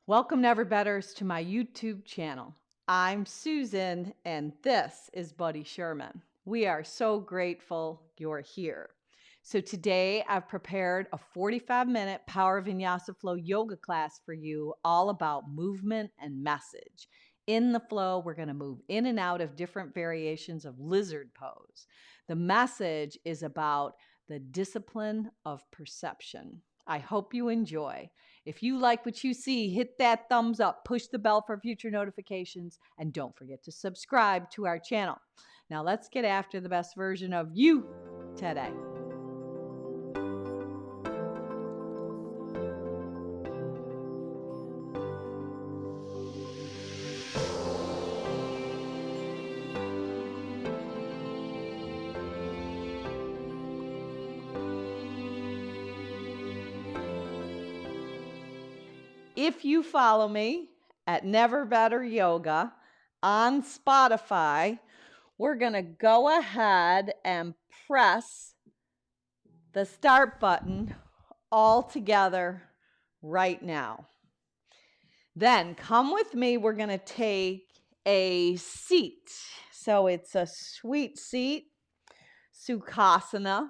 Welcome, Never Betters, to my YouTube channel. I'm Susan, and this is Buddy Sherman. We are so grateful you're here. So today I've prepared a 45-minute Power Vinyasa Flow yoga class for you, all about movement and message. In the flow, we're going to move in and out of different variations of lizard pose. The message is about the discipline of perception. I hope you enjoy. If you like what you see, hit that thumbs up, push the bell for future notifications, and don't forget to subscribe to our channel. Now let's get after the best version of you today. If you follow me at Never Better Yoga on Spotify, we're going to go ahead and press the start button all together right now. Then come with me. We're going to take a seat. So it's a sweet seat, Sukhasana.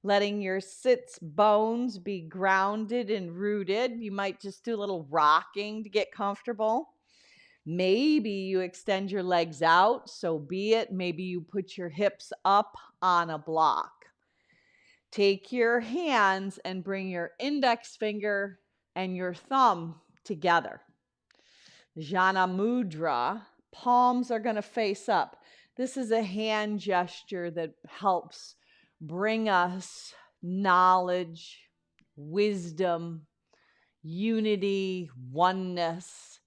Letting your sits bones be grounded and rooted. You might just do a little rocking to get comfortable. Maybe you extend your legs out, so be it. Maybe you put your hips up on a block. Take your hands and bring your index finger and your thumb together. Jana Mudra, palms are going to face up. This is a hand gesture that helps bring us knowledge, wisdom, unity, oneness.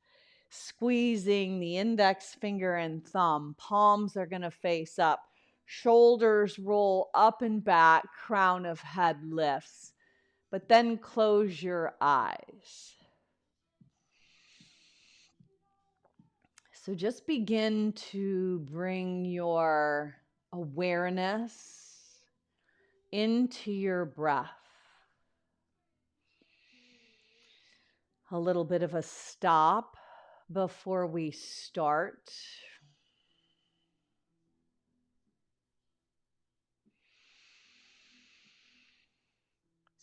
Squeezing the index finger and thumb. Palms are going to face up. Shoulders roll up and back. Crown of head lifts. But then close your eyes. So just begin to bring your awareness into your breath. A little bit of a stop before we start.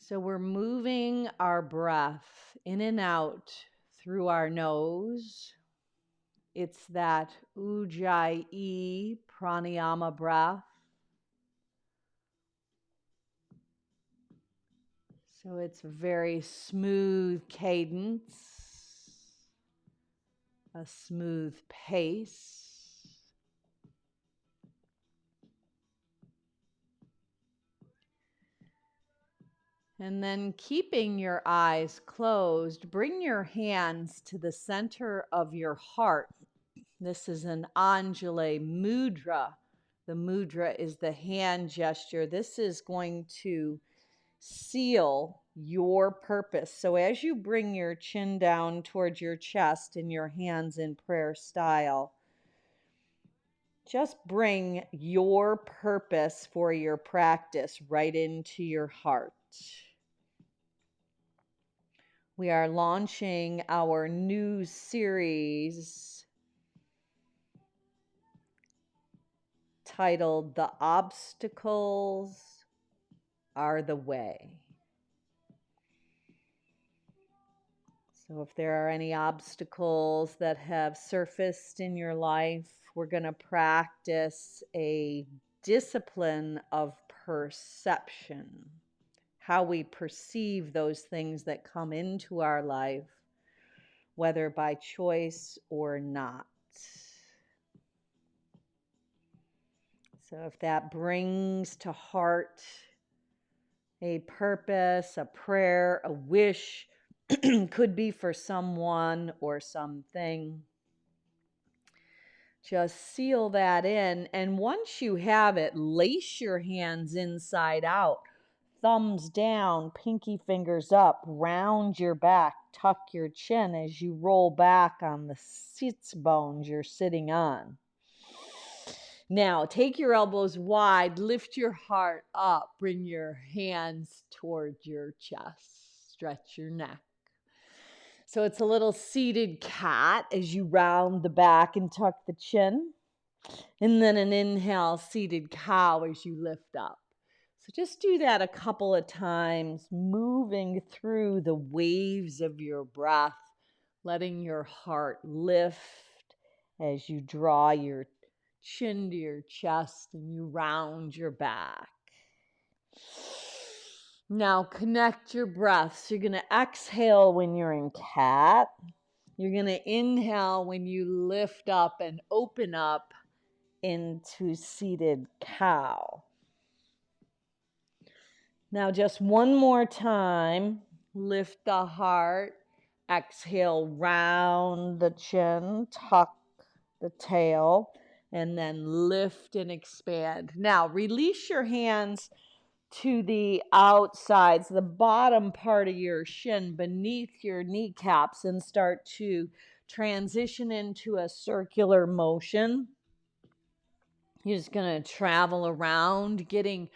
So we're moving our breath in and out through our nose. It's that Ujjayi pranayama breath. So it's a very smooth cadence, a smooth pace. And then keeping your eyes closed, bring your hands to the center of your heart. This is an Anjali mudra. The mudra is the hand gesture. This is going to seal your purpose. So as you bring your chin down towards your chest and your hands in prayer style, just bring your purpose for your practice right into your heart. We are launching our new series titled The Obstacles Are the Way. So if there are any obstacles that have surfaced in your life, we're going to practice a discipline of perception. How we perceive those things that come into our life, whether by choice or not. So if that brings to heart a purpose, a prayer, a wish, could be for someone or something, just seal that in. And once you have it, lace your hands inside out. Thumbs down, pinky fingers up, round your back, tuck your chin as you roll back on the sits bones you're sitting on. Now, take your elbows wide, lift your heart up, bring your hands towards your chest, stretch your neck. So it's a little seated cat as you round the back and tuck the chin. And then an inhale, seated cow as you lift up. So just do that a couple of times, moving through the waves of your breath, letting your heart lift as you draw your chin to your chest and you round your back. Now connect your breath. So you're going to exhale when you're in cat. You're going to inhale when you lift up and open up into seated cow. Now just one more time. Lift the heart. Exhale, round the chin, tuck the tail, and then lift and expand. Now release your hands to the outsides, the bottom part of your shin beneath your kneecaps, and start to transition into a circular motion. You're just going to travel around, getting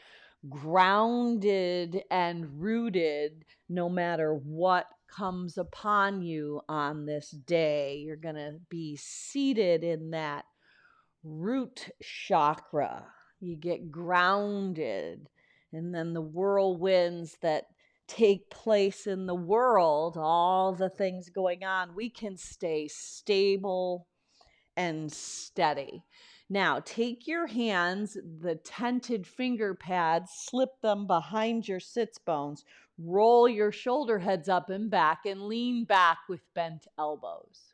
grounded and rooted no matter what comes upon you on this day. You're going to be seated in that root chakra. You get grounded, and then the whirlwinds that take place in the world, all the things going on, we can stay stable and steady. Now, take your hands, the tented finger pads, slip them behind your sits bones, roll your shoulder heads up and back, and lean back with bent elbows.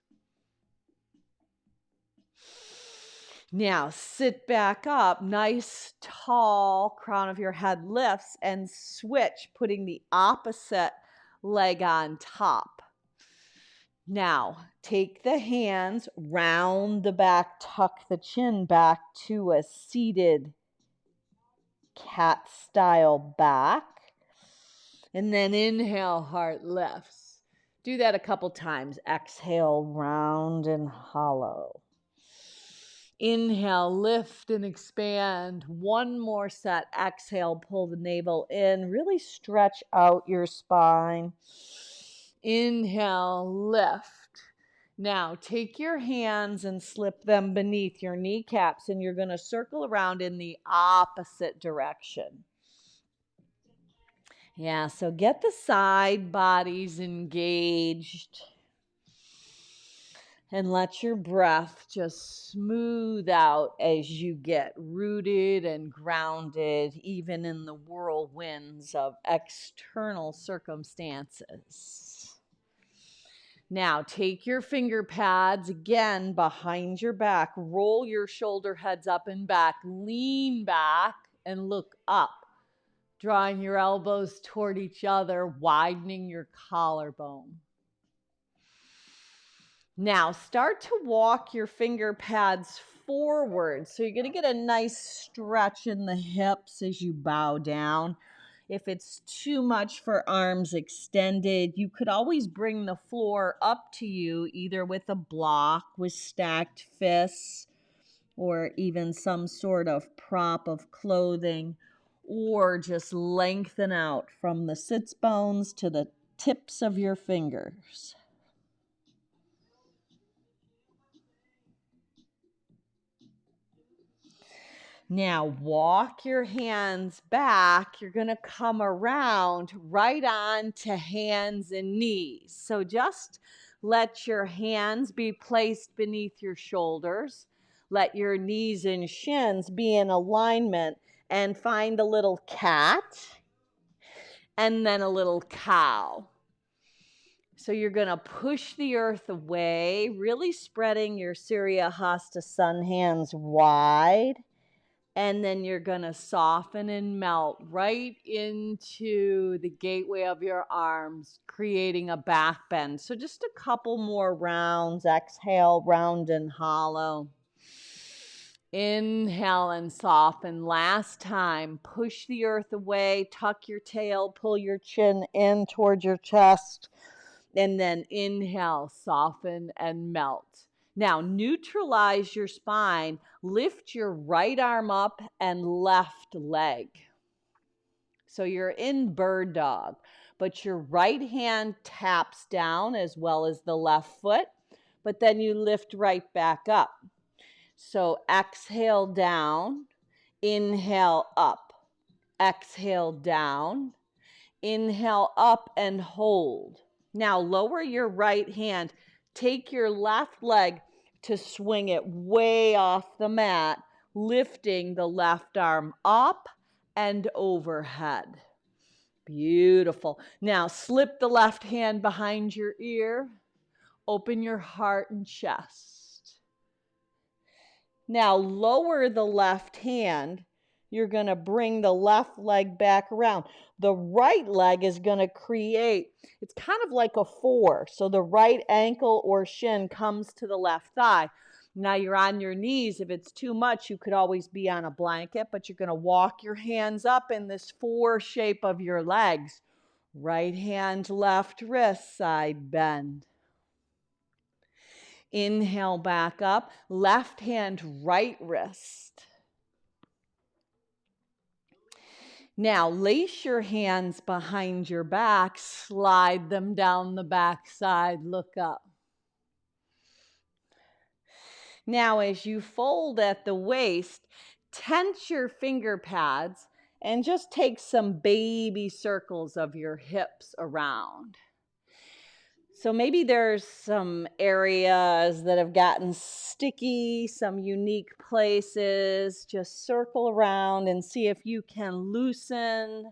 Now, sit back up, nice, tall, crown of your head lifts, and switch, putting the opposite leg on top. Now, take the hands, round the back, tuck the chin back to a seated cat style back. And then inhale, heart lifts. Do that a couple times. Exhale, round and hollow. Inhale, lift and expand. One more set. Exhale, pull the navel in. Really stretch out your spine. Inhale, lift. Now, take your hands and slip them beneath your kneecaps, and you're going to circle around in the opposite direction. Yeah, so get the side bodies engaged. And let your breath just smooth out as you get rooted and grounded, even in the whirlwinds of external circumstances. Now, take your finger pads again behind your back. Roll your shoulder heads up and back. Lean back and look up, drawing your elbows toward each other, widening your collarbone. Now start to walk your finger pads forward. So you're going to get a nice stretch in the hips as you bow down. If it's too much for arms extended, you could always bring the floor up to you, either with a block with stacked fists or even some sort of prop of clothing, or just lengthen out from the sits bones to the tips of your fingers. Now walk your hands back. You're going to come around right on to hands and knees. So just let your hands be placed beneath your shoulders. Let your knees and shins be in alignment, and find a little cat and then a little cow. So you're going to push the earth away, really spreading your Surya Hasta sun hands wide. And then you're going to soften and melt right into the gateway of your arms, creating a back bend. So just a couple more rounds. Exhale, round and hollow. Inhale and soften. Last time, push the earth away, tuck your tail, pull your chin in towards your chest. And then inhale, soften and melt. Now, neutralize your spine. Lift your right arm up and left leg. So you're in bird dog. but your right hand taps down as well as the left foot, but then you lift right back up. So exhale down, inhale up, exhale down, inhale up and hold. Now lower your right hand, take your left leg to swing it way off the mat, lifting the left arm up and overhead. Beautiful. Now slip the left hand behind your ear, open your heart and chest. Now lower the left hand. You're going to bring the left leg back around. The right leg is going to create, it's kind of like a 4. So the right ankle or shin comes to the left thigh. Now you're on your knees. If it's too much, you could always be on a blanket, but you're going to walk your hands up in this 4 shape of your legs. Right hand, left wrist, side bend. Inhale back up, left hand, right wrist. Now lace your hands behind your back, slide them down the back side, look up. Now as you fold at the waist, tense your finger pads and just take some baby circles of your hips around. So maybe there's some areas that have gotten sticky, some unique places. Just circle around and see if you can loosen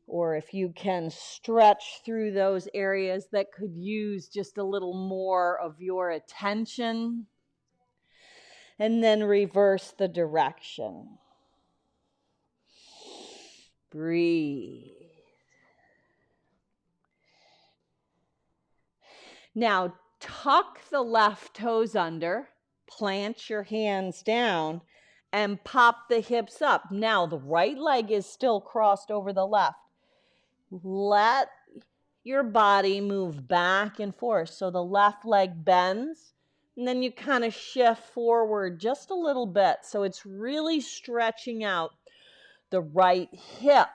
or if you can stretch through those areas that could use just a little more of your attention. And then reverse the direction. Breathe. Now, tuck the left toes under, plant your hands down, and pop the hips up. Now, the right leg is still crossed over the left. Let your body move back and forth. So the left leg bends, and then you kind of shift forward just a little bit. So it's really stretching out the right hip,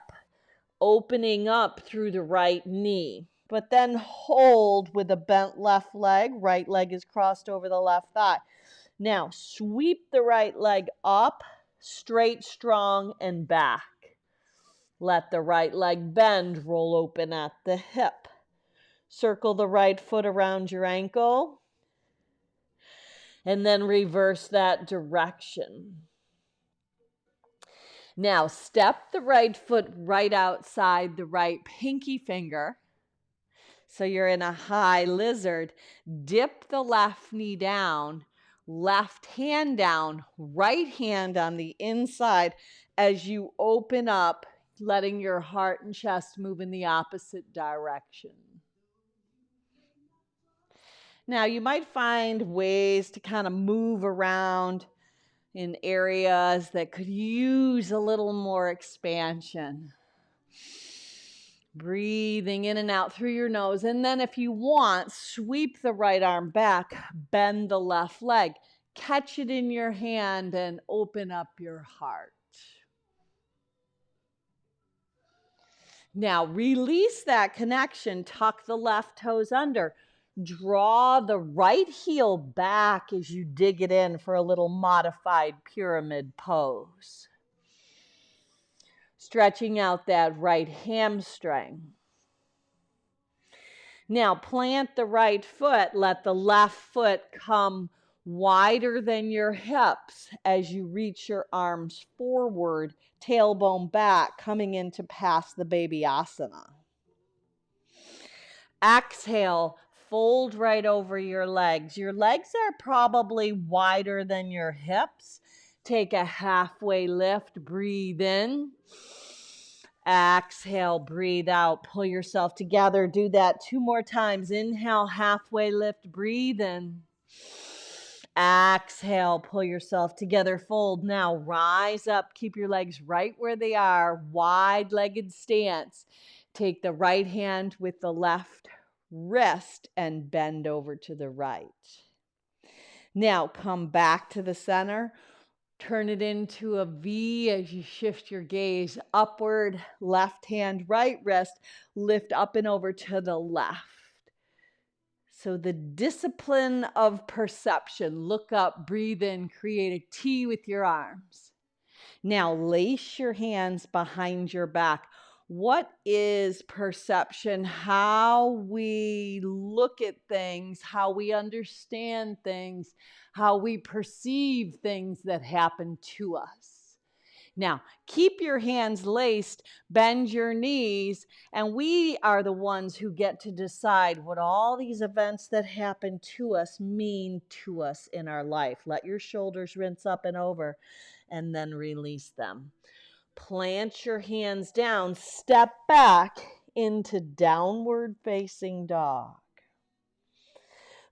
opening up through the right knee. But then hold with a bent left leg. Right leg is crossed over the left thigh. Now sweep the right leg up, straight, strong, and back. Let the right leg bend, roll open at the hip. Circle the right foot around your ankle. And then reverse that direction. Now step the right foot right outside the right pinky finger. So you're in a high lizard. Dip the left knee down, left hand down, right hand on the inside as you open up, letting your heart and chest move in the opposite direction. Now you might find ways to kind of move around in areas that could use a little more expansion. Breathing in and out through your nose. And then if you want, sweep the right arm back, bend the left leg, catch it in your hand and open up your heart. Now release that connection, tuck the left toes under, draw the right heel back as you dig it in for a little modified pyramid pose. Stretching out that right hamstring. Now plant the right foot, let the left foot come wider than your hips as you reach your arms forward, tailbone back, coming into past the baby asana. Exhale, fold right over your legs. Your legs are probably wider than your hips. Take a halfway lift, breathe in. Exhale, breathe out, pull yourself together. Do that 2 more times. Inhale, halfway lift, breathe in. Exhale, pull yourself together, fold. Now rise up, keep your legs right where they are, wide-legged stance. Take the right hand with the left wrist and bend over to the right. Now come back to the center. Turn it into a V as you shift your gaze upward. Left hand, right wrist, lift up and over to the left. So the discipline of perception. Look up, breathe in, create a T with your arms. Now lace your hands behind your back. What is perception? How we look at things, how we understand things, how we perceive things that happen to us. Now, keep your hands laced, bend your knees, and we are the ones who get to decide what all these events that happen to us mean to us in our life. Let your shoulders rinse up and over, and then release them. Plant your hands down, step back into downward facing dog.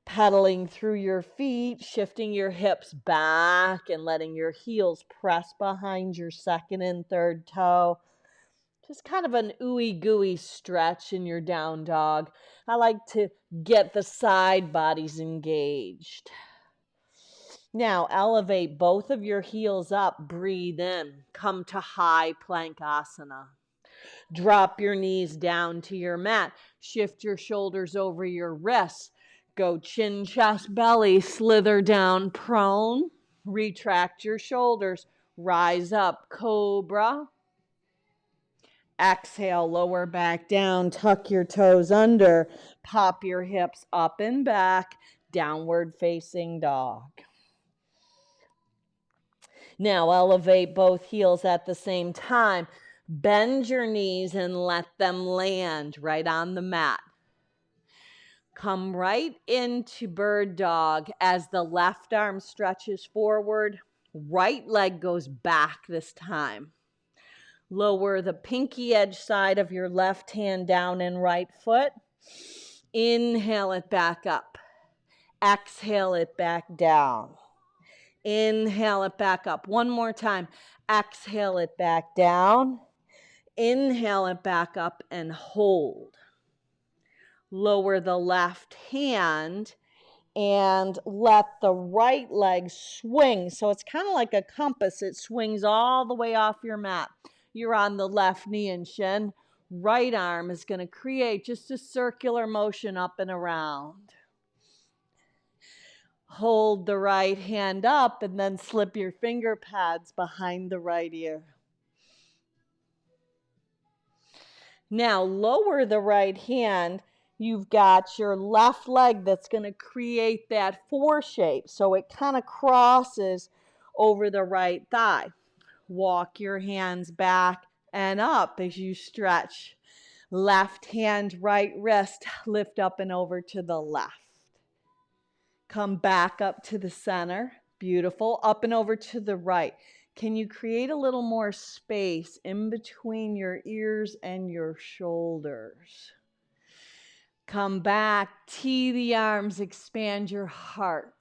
Pedaling through your feet, shifting your hips back and letting your heels press behind your second and third toe. Just kind of an ooey gooey stretch in your down dog. I like to get the side bodies engaged. Now elevate both of your heels up, breathe in, come to high plank asana. Drop your knees down to your mat, shift your shoulders over your wrists. Go chin, chest, belly, slither down prone, retract your shoulders, rise up, cobra. Exhale, lower back down, tuck your toes under, pop your hips up and back, downward facing dog. Now elevate both heels at the same time. Bend your knees and let them land right on the mat. Come right into bird dog as the left arm stretches forward. Right leg goes back this time. Lower the pinky edge side of your left hand down and right foot. Inhale it back up. Exhale it back down. Inhale it back up. One more time. Exhale it back down. Inhale it back up and hold. Lower the left hand and let the right leg swing. So it's kind of like a compass. It swings all the way off your mat. You're on the left knee and shin. Right arm is going to create just a circular motion up and around. Hold the right hand up and then slip your finger pads behind the right ear. Now lower the right hand. You've got your left leg that's going to create that four shape. So it kind of crosses over the right thigh. Walk your hands back and up as you stretch. Left hand, right wrist, lift up and over to the left. Come back up to the center. Beautiful. Up and over to the right. Can you create a little more space in between your ears and your shoulders? Come back, tee the arms, expand your heart.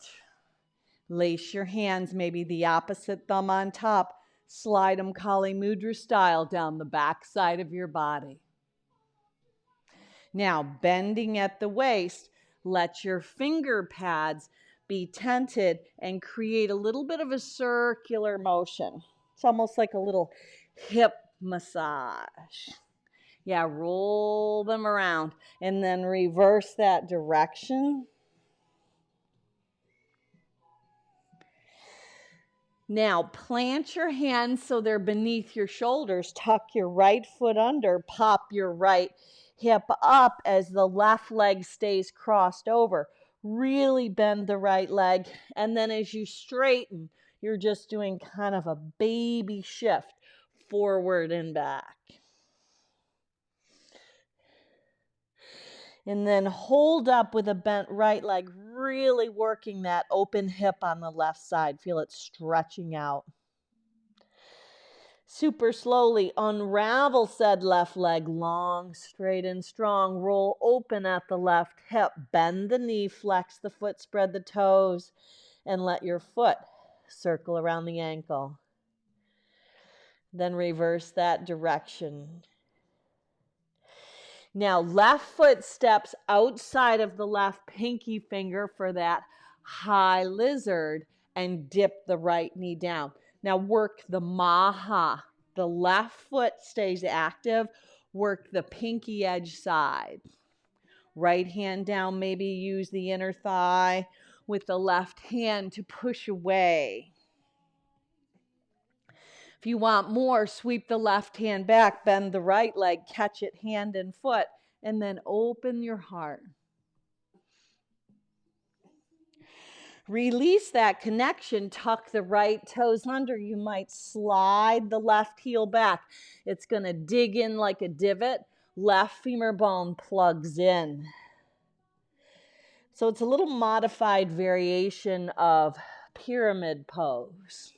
Lace your hands, maybe the opposite thumb on top. Slide them Kali Mudra style down the back side of your body. Now, bending at the waist, let your finger pads be tented and create a little bit of a circular motion. It's almost like a little hip massage. Yeah, roll them around and then reverse that direction. Now, plant your hands so they're beneath your shoulders. Tuck your right foot under. Pop your right hip up as the left leg stays crossed over. Really bend the right leg. And then as you straighten, you're just doing kind of a baby shift forward and back. And then hold up with a bent right leg, really working that open hip on the left side. Feel it stretching out. Super slowly unravel said left leg, long, straight, and strong. Roll open at the left hip. Bend the knee, flex the foot, spread the toes, and let your foot circle around the ankle. Then reverse that direction. Now, left foot steps outside of the left pinky finger for that high lizard and dip the right knee down. Now work the maha. The left foot stays active. Work the pinky edge side. Right hand down, maybe use the inner thigh with the left hand to push away. If you want more, sweep the left hand back, bend the right leg, catch it hand and foot, and then open your heart. Release that connection, tuck the right toes under. You might slide the left heel back. It's going to dig in like a divot. Left femur bone plugs in. So it's a little modified variation of pyramid pose.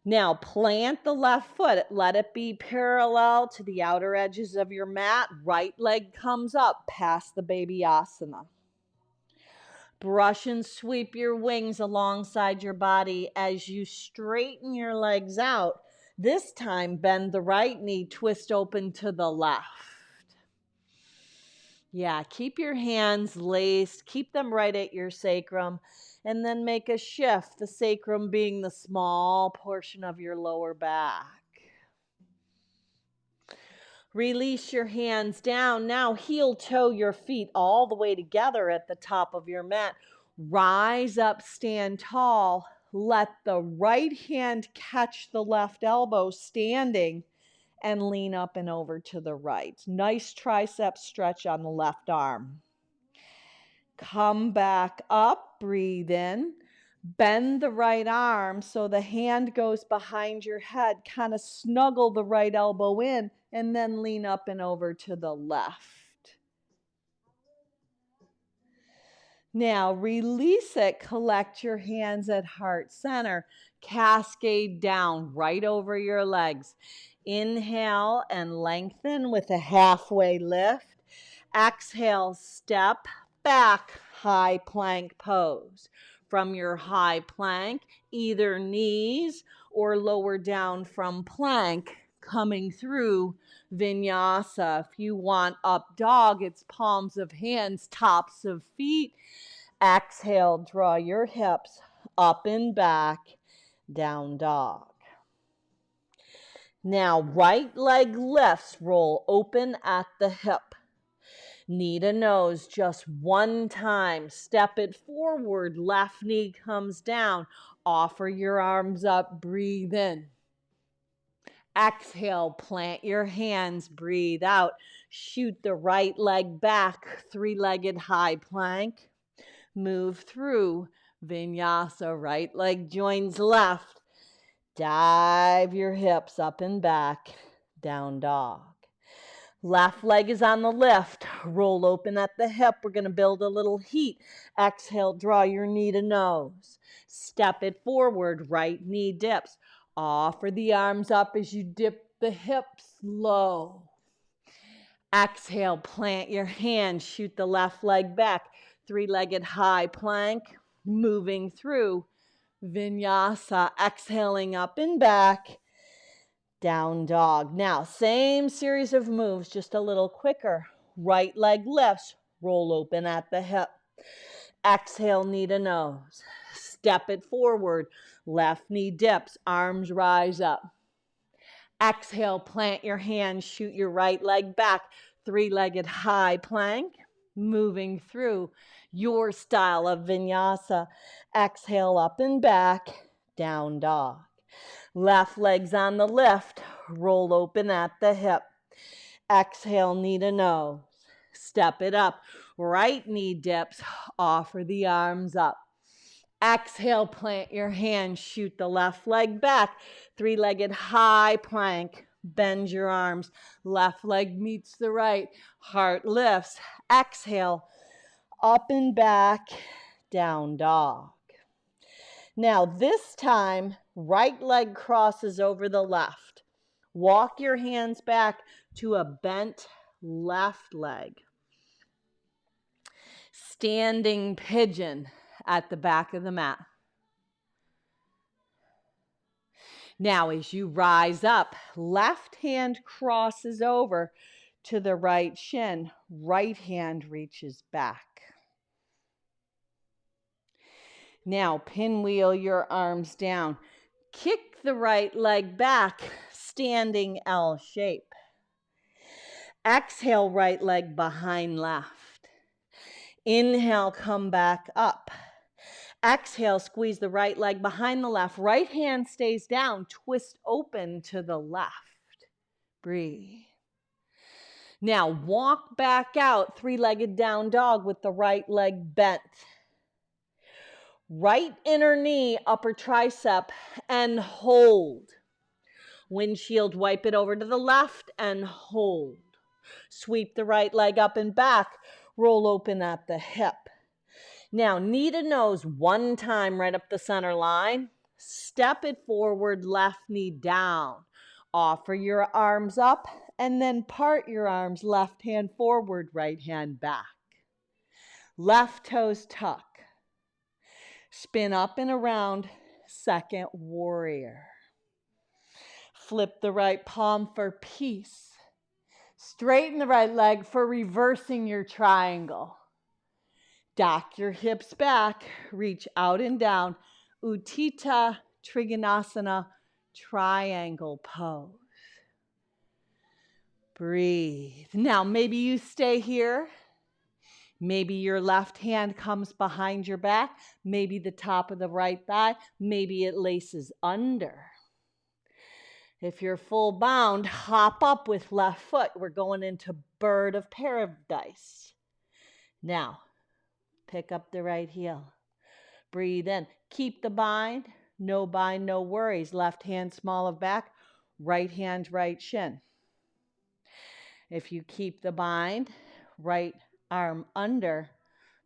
Now plant the left foot. Let it be parallel to the outer edges of your mat. Right leg comes up past the baby asana. Brush and sweep your wings alongside your body as you straighten your legs out. This time, bend the right knee, twist open to the left. Yeah, keep your hands laced, keep them right at your sacrum, and then make a shift, the sacrum being the small portion of your lower back. Release your hands down. Now heel toe your feet all the way together at the top of your mat. Rise up, stand tall. Let the right hand catch the left elbow standing and lean up and over to the right. Nice tricep stretch on the left arm. Come back up, breathe in. Bend the right arm so the hand goes behind your head. Kind of snuggle the right elbow in and then lean up and over to the left. Now release it. Collect your hands at heart center. Cascade down right over your legs. Inhale and lengthen with a halfway lift. Exhale, step back, high plank pose. From your high plank, either knees or lower down from plank, coming through vinyasa. If you want up dog, it's palms of hands, tops of feet. Exhale, draw your hips up and back, down dog. Now, right leg lifts, roll open at the hip. Knee to nose just one time. Step it forward. Left knee comes down. Offer your arms up. Breathe in. Exhale. Plant your hands. Breathe out. Shoot the right leg back. Three-legged high plank. Move through vinyasa. Right leg joins left. Dive your hips up and back. Down dog. Left leg is on the lift. Roll open at the hip. We're going to build a little heat. Exhale, draw your knee to nose. Step it forward. Right knee dips. Offer the arms up as you dip the hips low. Exhale, plant your hand. Shoot the left leg back. Three-legged high plank. Moving through vinyasa. Exhaling up and back. Down dog. Now, same series of moves, just a little quicker. Right leg lifts, roll open at the hip. Exhale, knee to nose. Step it forward. Left knee dips, arms rise up. Exhale, plant your hands, shoot your right leg back. Three-legged high plank. Moving through your style of vinyasa. Exhale, up and back. Down dog. Left leg's on the lift. Roll open at the hip. Exhale, knee to nose. Step it up. Right knee dips. Offer the arms up. Exhale, plant your hands. Shoot the left leg back. Three-legged high plank. Bend your arms. Left leg meets the right. Heart lifts. Exhale, up and back. Down dog. Now this time, right leg crosses over the left. Walk your hands back to a bent left leg. Standing pigeon at the back of the mat. Now as you rise up, left hand crosses over to the right shin. Right hand reaches back. Now pinwheel your arms down. Kick the right leg back, standing L shape. Exhale, right leg behind left. Inhale, come back up. Exhale, squeeze the right leg behind the left. Right hand stays down, twist open to the left. Breathe. Now walk back out, three-legged down dog with the right leg bent. Right inner knee, upper tricep, and hold. Windshield, wipe it over to the left and hold. Sweep the right leg up and back, roll open at the hip. Now, knee to nose one time right up the center line. Step it forward, left knee down. Offer your arms up and then part your arms, left hand forward, right hand back. Left toes tuck. Spin up and around, second warrior. Flip the right palm for peace. Straighten the right leg for reversing your triangle. Dock your hips back, reach out and down. Utthita Trikonasana, triangle pose. Breathe. Now, maybe you stay here. Maybe your left hand comes behind your back. Maybe the top of the right thigh. Maybe it laces under. If you're full bound, hop up with left foot. We're going into bird of paradise. Now, pick up the right heel. Breathe in. Keep the bind. No bind, no worries. Left hand small of back. Right hand, right shin. If you keep the bind, right arm under,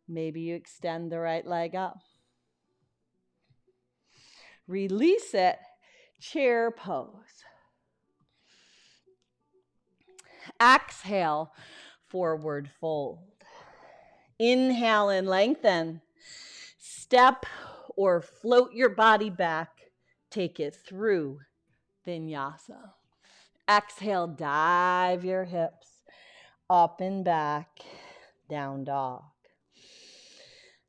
maybe you extend the right leg up. Release it. Chair pose. Exhale, forward fold. Inhale and lengthen. Step or float your body back. Take it through Vinyasa. Exhale, dive your hips up and back, down dog.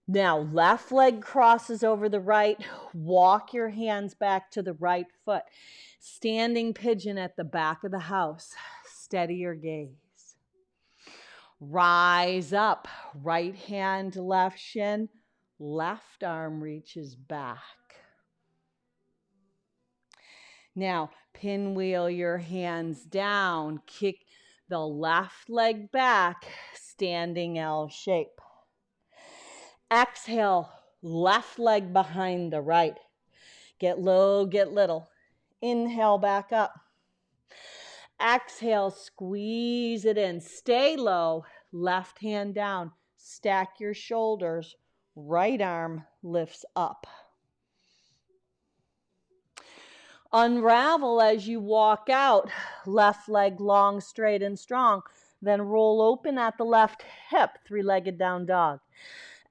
Now, left leg crosses over the right. Walk your hands back to the right foot. Standing pigeon at the back of the house. Steady your gaze. Rise up. Right hand, left shin. Left arm reaches back. Now, pinwheel your hands down. Kick the left leg back. Standing L shape. Exhale, left leg behind the right. Get low, get little. Inhale, back up. Exhale, squeeze it in. Stay low, left hand down. Stack your shoulders. Right arm lifts up. Unravel as you walk out. Left leg long, straight, and strong. Then roll open at the left hip, three-legged down dog.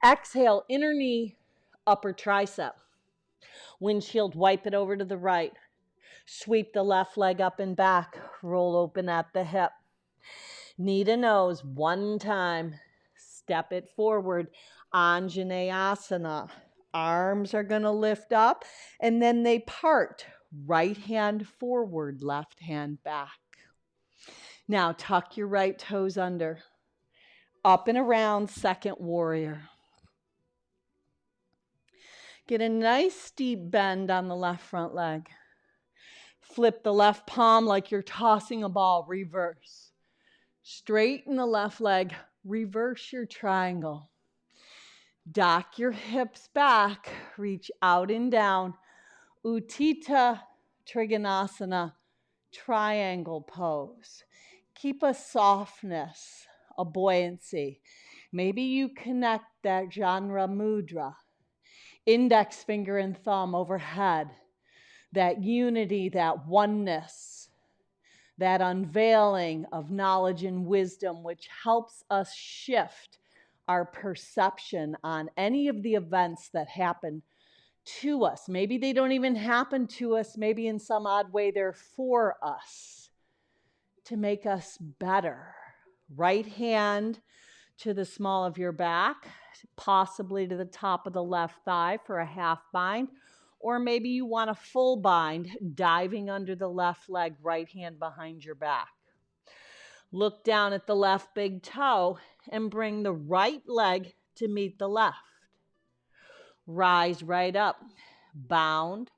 Exhale, inner knee, upper tricep. Windshield, wipe it over to the right. Sweep the left leg up and back. Roll open at the hip. Knee to nose one time. Step it forward. Anjaneyasana. Arms are going to lift up and then they part. Right hand forward, left hand back. Now tuck your right toes under. Up and around, second warrior. Get a nice steep bend on the left front leg. Flip the left palm like you're tossing a ball, reverse. Straighten the left leg, reverse your triangle. Dock your hips back, reach out and down. Utthita Trikonasana, triangle pose. Keep a softness, a buoyancy. Maybe you connect that Jhana mudra. Index finger and thumb overhead, that unity, that oneness, that unveiling of knowledge and wisdom, which helps us shift our perception on any of the events that happen to us. Maybe they don't even happen to us. Maybe in some odd way they're for us to make us better. Right hand to the small of your back, possibly to the top of the left thigh for a half bind. Or maybe you want a full bind, diving under the left leg, right hand behind your back. Look down at the left big toe and bring the right leg to meet the left. Rise right up, bound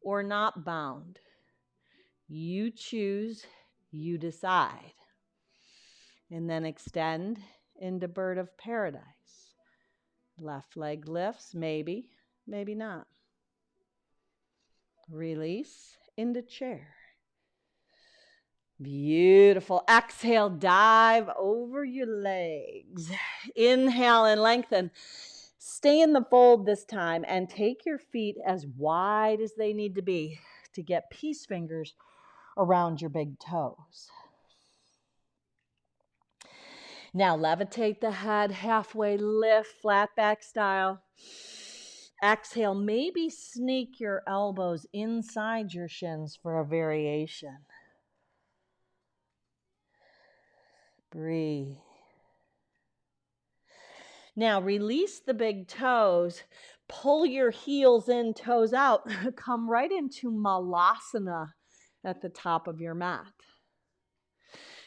or not bound. You choose, you decide. And then extend into bird of paradise. Left leg lifts, maybe, maybe not. Release into chair. Beautiful. Exhale, dive over your legs. Inhale and lengthen. Stay in the fold this time and take your feet as wide as they need to be to get peace fingers around your big toes. Now levitate the head, halfway lift, flat back style. Exhale, maybe sneak your elbows inside your shins for a variation. Breathe. Now release the big toes. Pull your heels in, toes out. Come right into Malasana at the top of your mat.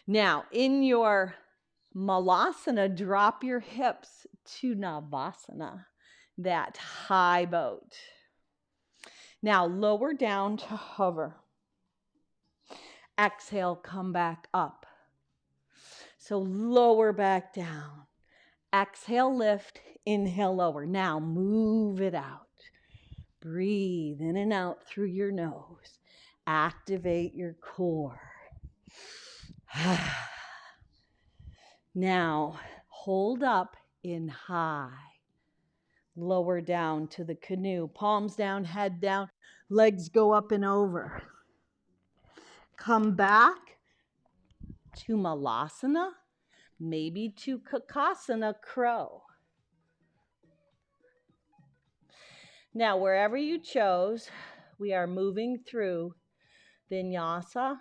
Now, in your Malasana, drop your hips to Navasana, that high boat. Now, lower down to hover. Exhale, come back up. So lower back down. Exhale, lift. Inhale, lower. Now, move it out. Breathe in and out through your nose. Activate your core. Now, hold up in high. Lower down to the canoe. Palms down, head down. Legs go up and over. Come back to Malasana, maybe to Kakasana, crow. Now, wherever you chose, we are moving through Vinyasa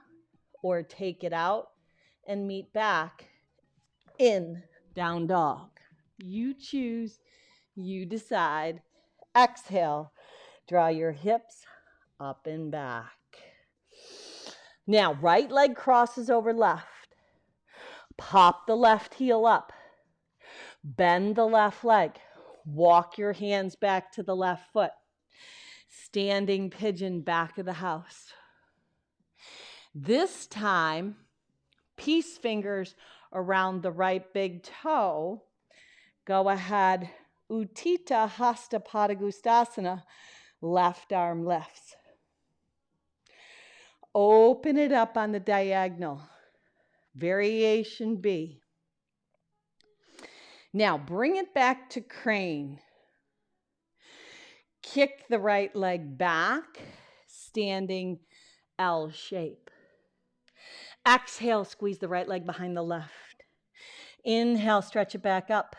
or take it out and meet back in down dog. You choose, you decide. Exhale, draw your hips up and back. Now, right leg crosses over left. Pop the left heel up. Bend the left leg. Walk your hands back to the left foot. Standing pigeon, back of the house. This time, peace fingers around the right big toe. Go ahead, Utthita Hasta Padangusthasana, left arm lifts. Open it up on the diagonal. Variation B. Now bring it back to crane. Kick the right leg back, standing L shape. Exhale, squeeze the right leg behind the left. Inhale, stretch it back up.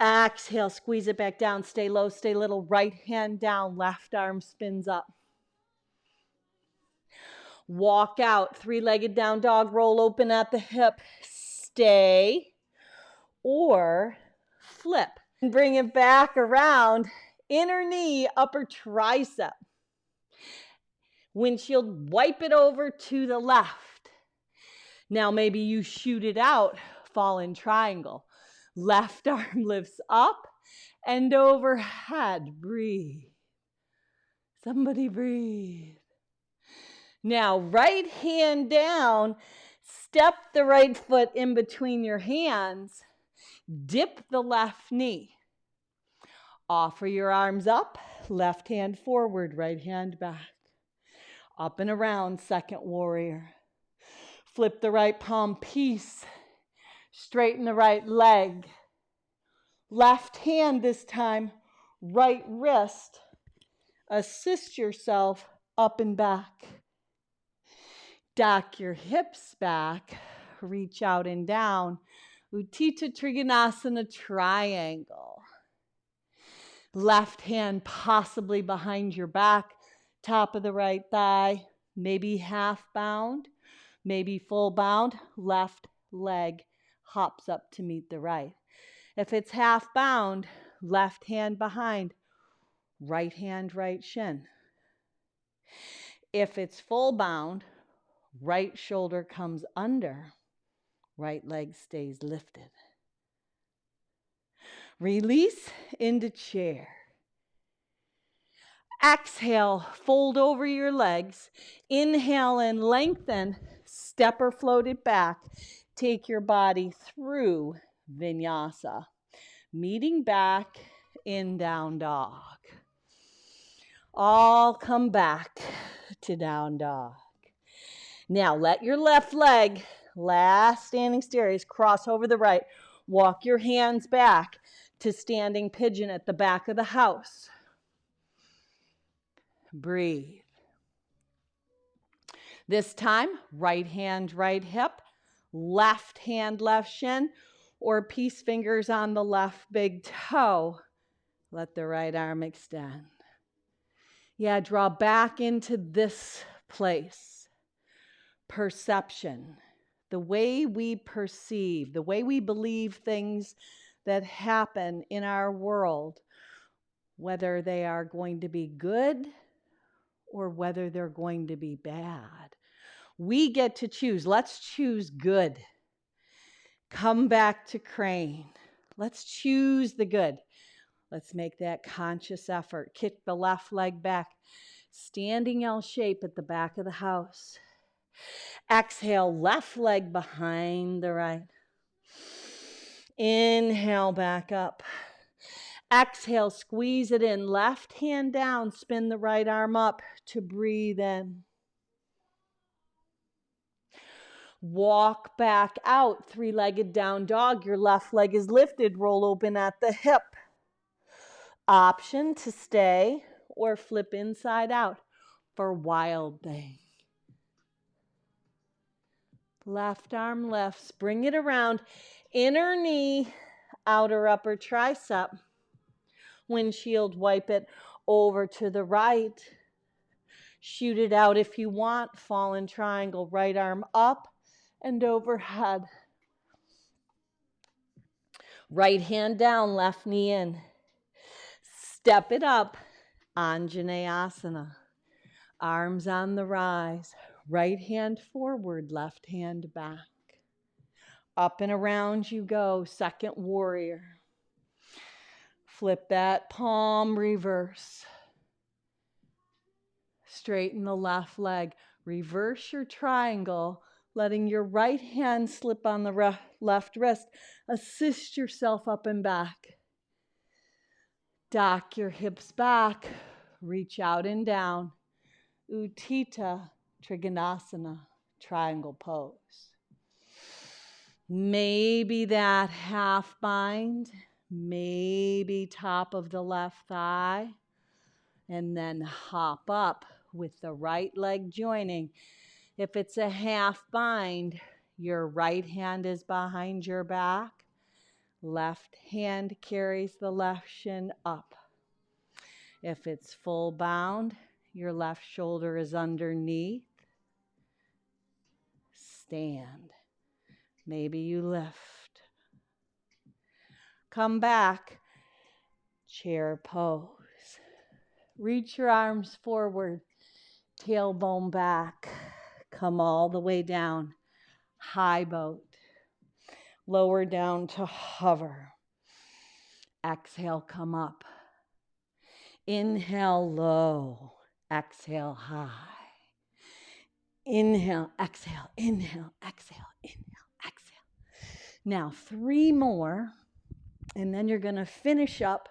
Exhale, squeeze it back down. Stay low, stay little. Right hand down, left arm spins up. Walk out, three-legged down dog, roll open at the hip. Stay or flip. And bring it back around. Inner knee, upper tricep. Windshield, wipe it over to the left. Now maybe you shoot it out, fall in triangle. Left arm lifts up and overhead. Breathe. Somebody breathe. Now, right hand down, step the right foot in between your hands, dip the left knee. Offer your arms up, left hand forward, right hand back. Up and around, second warrior. Flip the right palm, peace. Straighten the right leg. Left hand this time, right wrist. Assist yourself up and back. Dock your hips back, reach out and down. Utthita Trikonasana triangle. Left hand possibly behind your back, top of the right thigh, maybe half bound, maybe full bound. Left leg hops up to meet the right. If it's half bound, left hand behind, Right hand, right shin. If it's full bound, right shoulder comes under, right leg stays lifted. Release into chair. Exhale, fold over your legs. Inhale and lengthen. Step or float it back. Take your body through Vinyasa. Meeting back in down dog. All come back to down dog. Now let your left leg, last standing staircase, cross over the right. Walk your hands back to standing pigeon at the back of the house. Breathe. This time, right hand, right hip, left hand, left shin, or peace fingers on the left big toe. Let the right arm extend. Yeah, draw back into this place. Perception. The way we perceive, the way we believe things that happen in our world, whether they are going to be good or whether they're going to be bad. We get to choose. Let's choose good. Come back to crane. Let's choose the good. Let's make that conscious effort. Kick the left leg back. Standing L shape at the back of the house. Exhale, left leg behind the right. Inhale, back up. Exhale, squeeze it in. Left hand down, spin the right arm up to breathe in. Walk back out, three-legged down dog. Your left leg is lifted, roll open at the hip. Option to stay or flip inside out for wild thing. Left arm lifts, bring it around. Inner knee, outer upper tricep. Windshield wipe it over to the right. Shoot it out if you want. Fallen triangle, right arm up and overhead. Right hand down, left knee in. Step it up, Anjaneyasana. Arms on the rise. Right hand forward, left hand back. Up and around you go, second warrior. Flip that palm, reverse. Straighten the left leg. Reverse your triangle, letting your right hand slip on the left wrist. Assist yourself up and back. Dock your hips back. Reach out and down. Utthita Trikonasana, triangle pose. Maybe that half bind, maybe top of the left thigh, and then hop up with the right leg joining. If it's a half bind, your right hand is behind your back. Left hand carries the left shin up. If it's full bound, your left shoulder is underneath. Stand. Maybe you lift. Come back. Chair pose. Reach your arms forward. Tailbone back. Come all the way down. High boat. Lower down to hover. Exhale, come up. Inhale, low. Exhale, high. Inhale, exhale, inhale, exhale, inhale, exhale. Now 3 more, and then you're going to finish up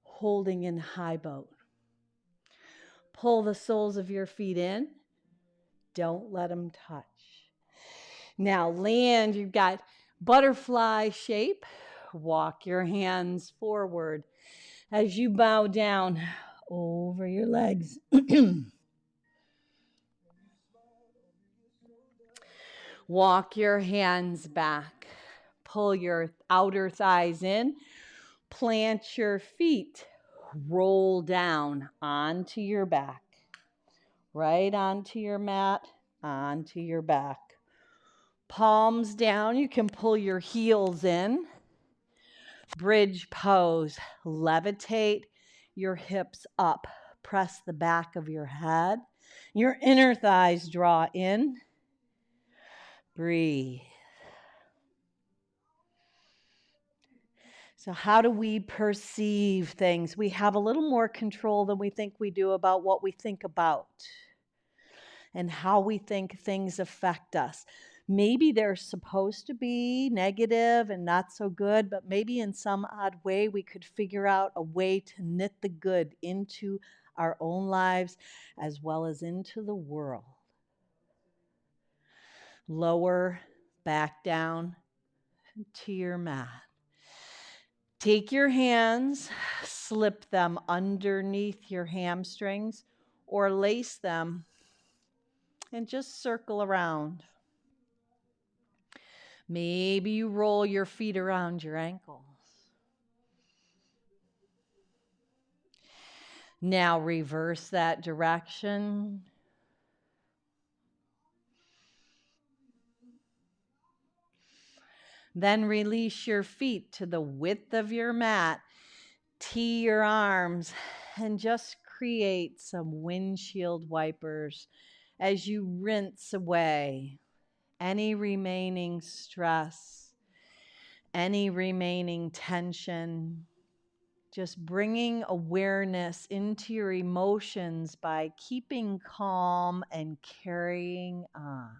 holding in high boat. Pull the soles of your feet in. Don't let them touch. Now land, you've got butterfly shape. Walk your hands forward as you bow down over your legs. Walk your hands back. Pull your outer thighs in. Plant your feet. Roll down onto your back. Right onto your mat, onto your back. Palms down. You can pull your heels in. Bridge pose. Levitate your hips up. Press the back of your head. Your inner thighs draw in. Breathe. So, how do we perceive things? We have a little more control than we think we do about what we think about and how we think things affect us. Maybe they're supposed to be negative and not so good, but maybe in some odd way we could figure out a way to knit the good into our own lives as well as into the world. Lower back down to your mat. Take your hands, slip them underneath your hamstrings or lace them and just circle around. Maybe you roll your feet around your ankles. Now reverse that direction. Then release your feet to the width of your mat. Tee your arms and just create some windshield wipers as you rinse away any remaining stress, any remaining tension. Just bringing awareness into your emotions by keeping calm and carrying on.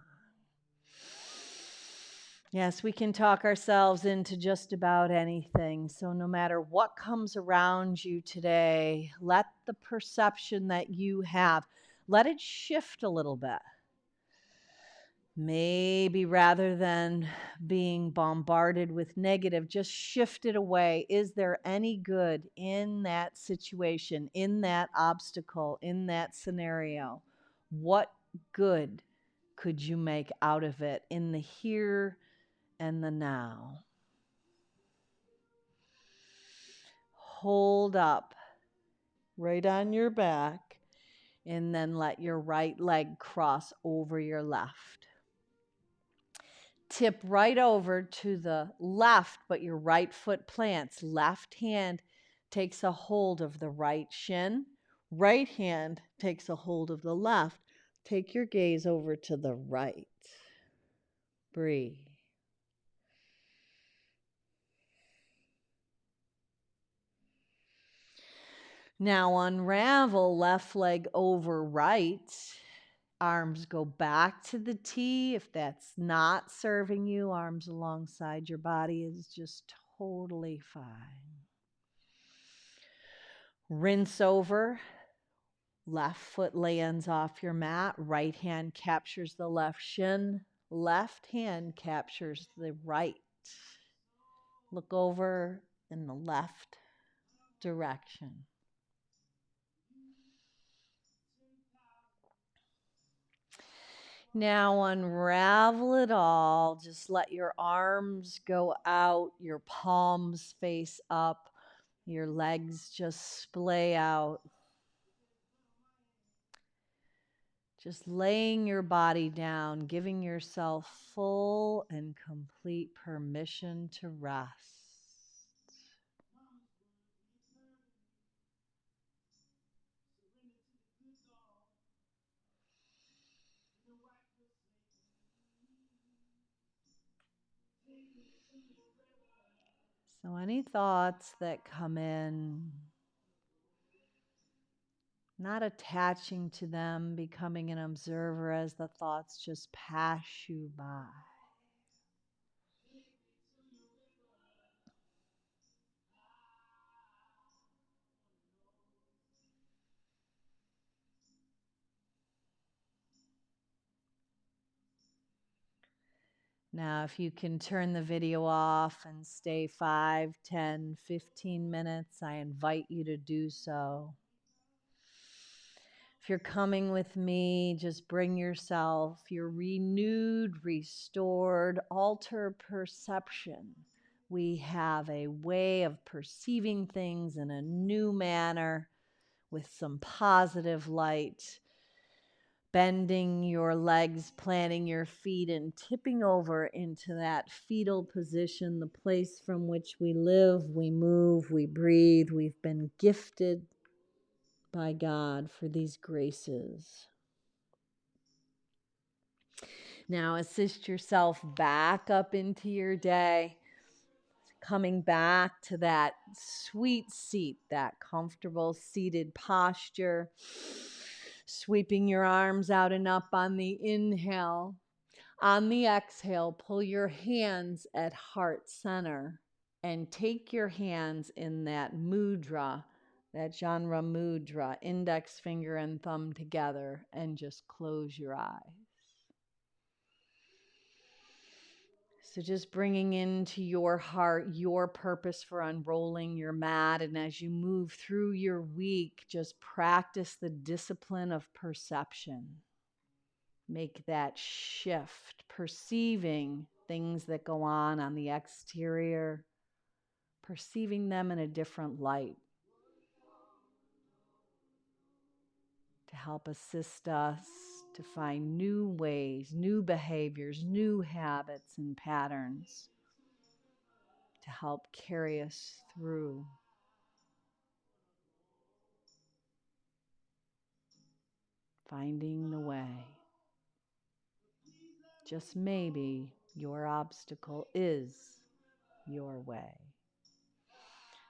Yes, we can talk ourselves into just about anything. So no matter what comes around you today, let the perception that you have, let it shift a little bit. Maybe rather than being bombarded with negative, just shift it away. Is there any good in that situation, in that obstacle, in that scenario? What good could you make out of it in the here and the now? Hold up right on your back and then let your right leg cross over your left. Tip right over to the left, but your right foot plants. Left hand takes a hold of the right shin. Right hand takes a hold of the left. Take your gaze over to the right. Breathe. Now unravel left leg over right. Arms go back to the T. If that's not serving you, arms alongside your body is just totally fine. Rinse over. Left foot lands off your mat. Right hand captures the left shin. Left hand captures the right. Look over in the left direction. Now unravel it all. Just let your arms go out, your palms face up, your legs just splay out. Just laying your body down, giving yourself full and complete permission to rest. So any thoughts that come in, not attaching to them, becoming an observer as the thoughts just pass you by. Now, if you can turn the video off and stay 5, 10, 15 minutes, I invite you to do so. If you're coming with me, just bring yourself, your renewed, restored, alter perception. We have a way of perceiving things in a new manner with some positive light. Bending your legs, planting your feet, and tipping over into that fetal position, the place from which we live, we move, we breathe. We've been gifted by God for these graces. Now assist yourself back up into your day, coming back to that sweet seat, that comfortable seated posture, sweeping your arms out and up on the inhale. On the exhale, pull your hands at heart center and take your hands in that mudra, that genre mudra, index finger and thumb together, and just close your eyes. So just bringing into your heart your purpose for unrolling your mat. And as you move through your week, just practice the discipline of perception. Make that shift, perceiving things that go on the exterior, perceiving them in a different light to help assist us to find new ways, new behaviors, new habits and patterns to help carry us through. Finding the way. Just maybe your obstacle is your way.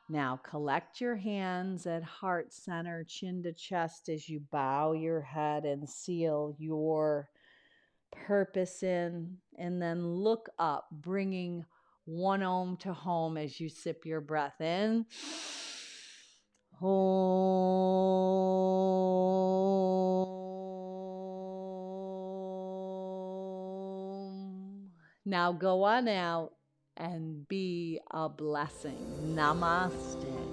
Now collect your hands at heart center, chin to chest as you bow your head and seal your purpose in, and then look up, bringing one Om to home as you sip your breath in. Om. Now go on out and be a blessing. Namaste.